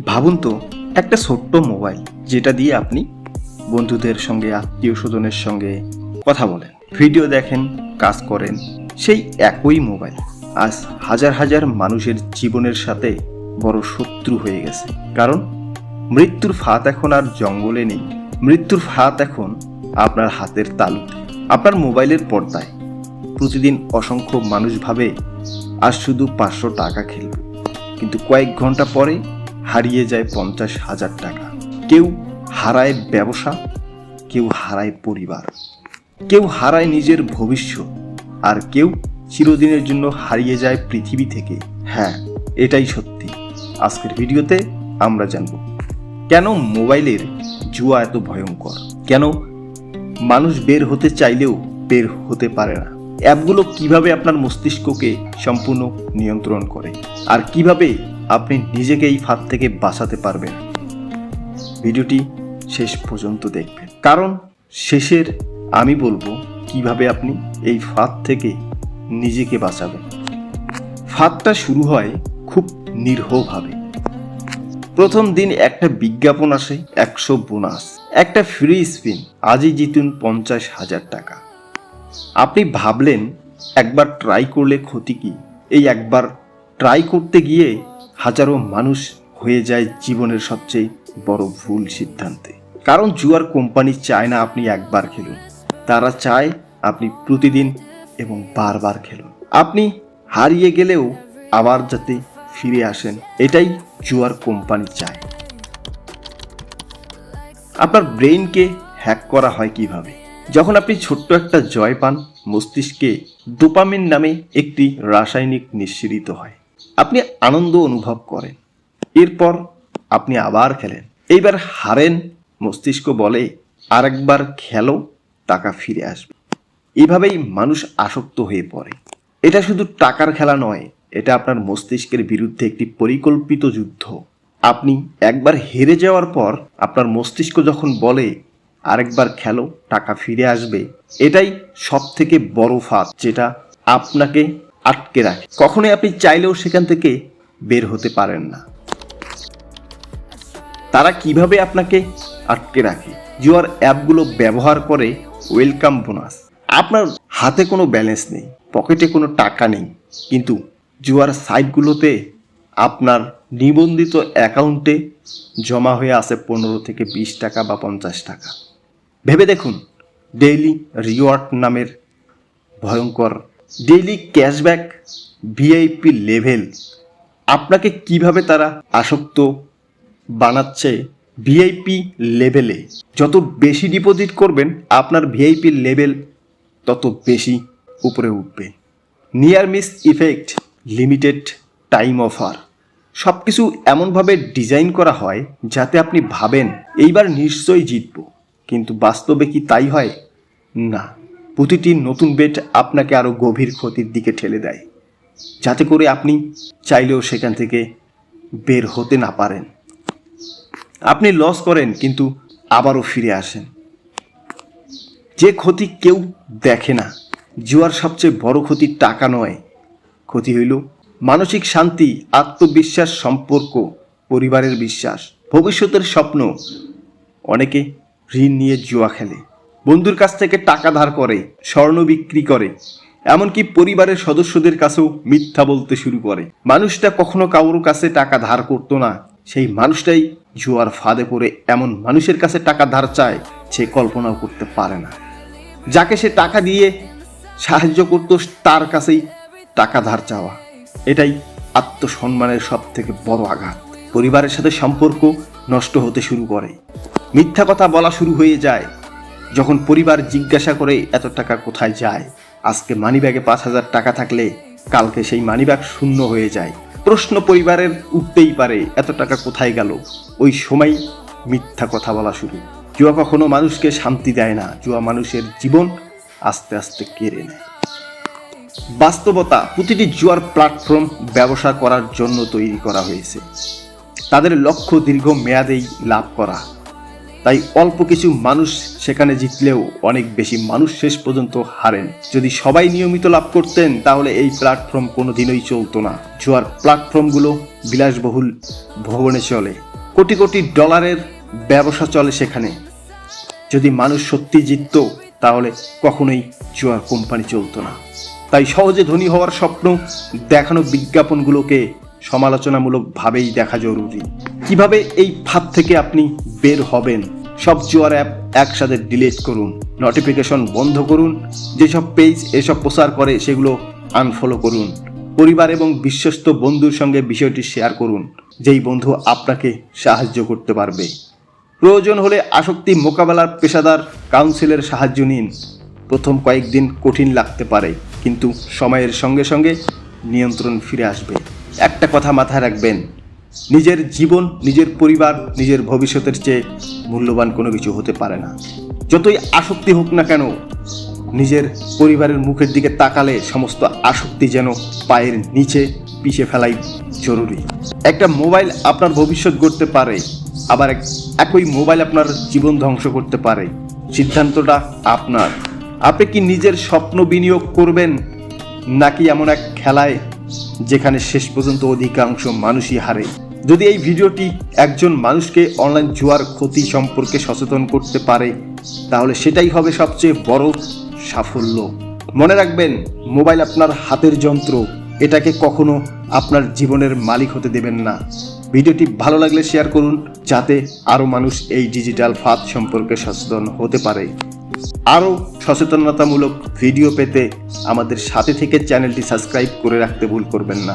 ভাবুন তো, একটা ছোট্ট মোবাইল যেটা দিয়ে আপনি বন্ধুদের সঙ্গে, আত্মীয় স্বজনের সঙ্গে কথা বলেন, ভিডিও দেখেন, কাজ করেন, সেই একই মোবাইল আজ হাজার হাজার মানুষের জীবনের সাথে বড় শত্রু হয়ে গেছে। কারণ মৃত্যুর ফাঁদ এখন আর জঙ্গলে নেই, মৃত্যুর ফাঁদ এখন আপনার হাতের তালুতে, আপনার মোবাইলের পর্দায়। প্রতিদিন অসংখ্য মানুষ ভাবে আজ শুধু 500 টাকা খেলবে, কিন্তু কয়েক ঘন্টা পরে হারিয়ে যায় 50,000 টাকা। কেউ হারায় ব্যবসা, কেউ হারায় পরিবার, কেউ হারায় নিজের ভবিষ্যৎ, আর কেউ চিরদিনের জন্য হারিয়ে যায় পৃথিবী থেকে। হ্যাঁ, এটাই সত্যি। আজকের ভিডিওতে আমরা জানব কেন মোবাইলের জুয়া এত ভয়ঙ্কর, কেন মানুষ বের হতে চাইলেও বের হতে পারে না, অ্যাপগুলো কিভাবে আপনার মস্তিষ্ককে সম্পূর্ণ নিয়ন্ত্রণ করে, আর কিভাবে আপনি নিজেকে এই ফাঁদ থেকে বাঁচাতে পারবেন। ভিডিওটি শেষ পর্যন্ত দেখবেন, কারণ শেষের আমি বলবো কিভাবে আপনি এই ফাঁদ থেকে নিজেকে বাঁচাবেন। ফাঁদটা শুরু হয় খুব নিরীহভাবে। প্রথম দিন একটা বিজ্ঞাপন আসে, 100 বোনাস, একটা ফ্রি স্পিন, আজই জিতুন 50,000 টাকা। আপনি ভাবলেন একবার ট্রাই করলে ক্ষতি কি? এই একবার ট্রাই করতে গিয়ে হাজারো মানুষ হয়ে যায় জীবনের সবচেয়ে বড় ভুল সিদ্ধান্তে। কারণ জুয়ার কোম্পানি চায় না আপনি একবার খেলুন, তারা চায় আপনি প্রতিদিন এবং বারবার খেলুন। আপনি হারিয়ে গেলেও আবার যাতে ফিরে আসেন, এটাই জুয়ার কোম্পানি চায়। আপনার ব্রেইনকে হ্যাক করা হয় কিভাবে? যখন আপনি ছোট্ট একটা জয় পান, মস্তিষ্কে ডোপামিন নামে একটি রাসায়নিক নিঃসৃত হয়, আপনি আনন্দ অনুভব করেন, এরপর আপনি আবার খেলেন, এইবার হারেন, মস্তিষ্ক বলে আরেকবার খেলো, টাকা ফিরে আসবে। এভাবেই মানুষ আসক্ত হয়ে পড়ে। এটা শুধু টাকার খেলা নয়, এটা আপনার মস্তিষ্কের বিরুদ্ধে একটি পরিকল্পিত যুদ্ধ। আপনি একবার হেরে যাওয়ার পর আপনার মস্তিষ্ক যখন বলে আরেকবার খেলো, টাকা ফিরে আসবে, এটাই সব থেকে বড় ফাঁদ যেটা আপনাকে আটকে রাখে। কখনোই আপনি চাইলেও সেখান থেকে বের হতে পারেন না। তারা কিভাবে আপনাকে আটকে রাখে? জুয়ার অ্যাপগুলো ব্যবহার করে ওয়েলকাম বোনাস। আপনার হাতে কোনো ব্যালেন্স নেই, পকেটে কোনো টাকা নেই, কিন্তু জুয়ার সাইটগুলোতে আপনার নিবন্ধিত অ্যাকাউন্টে জমা হয়ে আছে 15 থেকে 20 টাকা বা 50 টাকা। ভেবে দেখুন, ডেইলি রিওয়ার্ড নামের ভয়ঙ্কর, ডেইলি ক্যাশব্যাক, ভিআইপি লেভেল, আপনাকে কিভাবে তারা আসক্ত বানাচ্ছে ভিআইপি লেভেলে। যত বেশি ডিপোজিট করবেন আপনার ভিআইপি লেভেল তত বেশি উপরে উঠবে। Near miss effect, limited time offer, সব কিছু এমনভাবে ডিজাইন করা হয় যাতে আপনি ভাবেন এইবার নিশ্চয়ই জিতব, কিন্তু বাস্তবে কি তাই হয়? না, প্রতিটি নতুন বেট আপনাকে আরও গভীর ক্ষতির দিকে ঠেলে দেয়, যাতে করে আপনি চাইলেও সেখান থেকে বের হতে না পারেন। আপনি লস করেন কিন্তু আবারও ফিরে আসেন। যে ক্ষতি কেউ দেখে না, জুয়ার সবচেয়ে বড় ক্ষতি টাকা নয়, ক্ষতি হইল মানসিক শান্তি, আত্মবিশ্বাস, সম্পর্ক, পরিবারের বিশ্বাস, ভবিষ্যতের স্বপ্ন। অনেকে ঋণ নিয়ে জুয়া খেলে, বন্ধুর কাছ থেকে টাকা ধার করে, স্বর্ণ বিক্রি করে, এমনকি পরিবারের সদস্যদের কাছেও মিথ্যা বলতে শুরু করে। মানুষটা কখনো কারোর কাছে টাকা ধার করতো না, সেই মানুষটাই জুয়ার ফাঁদে পড়ে এমন মানুষের কাছে টাকা ধার চায় সে কল্পনাও করতে পারে না। যাকে সে টাকা দিয়ে সাহায্য করত তার কাছেই টাকা ধার চাওয়া, এটাই আত্মসম্মানের সব থেকে বড় আঘাত। পরিবারের সাথে সম্পর্ক নষ্ট হতে শুরু করে, মিথ্যা কথা বলা শুরু হয়ে যায়। যখন পরিবার জিজ্ঞাসা করে এত টাকা কোথায় যায়, আজকে মানিব্যাগে 5,000 টাকা থাকলে কালকে সেই মানিব্যাগ শূন্য হয়ে যায়। প্রশ্ন পরিবারের উঠতেই পারে, এত টাকা কোথায় গেল? ওই সময় মিথ্যা কথা বলা শুরু। জুয়া কখনো মানুষকে শান্তি দেয় না, জুয়া মানুষের জীবন আস্তে আস্তে কেড়ে নেয়। বাস্তবতা, প্রতিটি জুয়ার প্ল্যাটফর্ম ব্যবসা করার জন্য তৈরি করা হয়েছে। তাদের লক্ষ্য দীর্ঘ মেয়াদেই লাভ করা, তাই অল্প কিছু মানুষ সেখানে জিতলেও অনেক বেশি মানুষ শেষ পর্যন্ত হারেন। যদি সবাই নিয়মিত লাভ করতেন তাহলে এই প্ল্যাটফর্ম কোনোদিনই চলতো না। জুয়ার প্ল্যাটফর্মগুলো বিলাসবহুল ভবনে চলে, কোটি কোটি ডলারের ব্যবসা চলে সেখানে। যদি মানুষ সত্যি জিতত তাহলে কখনোই জুয়ার কোম্পানি চলতো না। তাই সহজে ধনী হওয়ার স্বপ্ন দেখানো বিজ্ঞাপনগুলোকে সমালোচনামূলকভাবেই দেখা জরুরি। কিভাবে এই ফাঁদ থেকে আপনি বের হবেন? সব জুয়ার অ্যাপ একসাথে ডিলিট করুন, নোটিফিকেশন বন্ধ করুন, যেসব পেজ এসব প্রচার করে সেগুলো আনফলো করুন। পরিবার এবং বিশ্বস্ত বন্ধুর সঙ্গে বিষয়টি শেয়ার করুন, যেই বন্ধু আপনাকে সাহায্য করতে পারবে। প্রয়োজন হলে আসক্তি মোকাবেলার পেশাদার কাউন্সিলের সাহায্য নিন। প্রথম কয়েকদিন কঠিন লাগতে পারে, কিন্তু সময়ের সঙ্গে সঙ্গে নিয়ন্ত্রণ ফিরে আসবে। একটা কথা মাথায় রাখবেন, নিজের জীবন, নিজের পরিবার, নিজের ভবিষ্যতের চেয়ে মূল্যবান কোনো কিছু হতে পারে না। যতই আসক্তি হোক না কেন, নিজের পরিবারের মুখের দিকে তাকালে সমস্ত আসক্তি যেন পায়ের নিচে পিষে ফেলাই জরুরি। একটা মোবাইল আপনার ভবিষ্যৎ গড়তে পারে, আবার একই মোবাইল আপনার জীবন ধ্বংস করতে পারে। সিদ্ধান্তটা আপনার। আপনি কি নিজের স্বপ্ন বিনিয়োগ করবেন, নাকি এমন এক খেলায় যেখানে শেষ পর্যন্ত অধিকাংশ মানুষই হারে? যদি এই ভিডিওটি একজন মানুষকে অনলাইন জুয়ার ক্ষতি সম্পর্কে সচেতন করতে পারে, তাহলে সেটাই হবে সবচেয়ে বড় সাফল্য। মনে রাখবেন, মোবাইল আপনার হাতের যন্ত্র, এটাকে কখনো আপনার জীবনের মালিক হতে দেবেন না। ভিডিওটি ভালো লাগলে শেয়ার করুন, যাতে আরও মানুষ এই ডিজিটাল ফাঁদ সম্পর্কে সচেতন হতে পারে। আরও সচেতনতামূলক ভিডিও পেতে আমাদের সাথে থেকে চ্যানেলটি সাবস্ক্রাইব করে রাখতে ভুল করবেন না।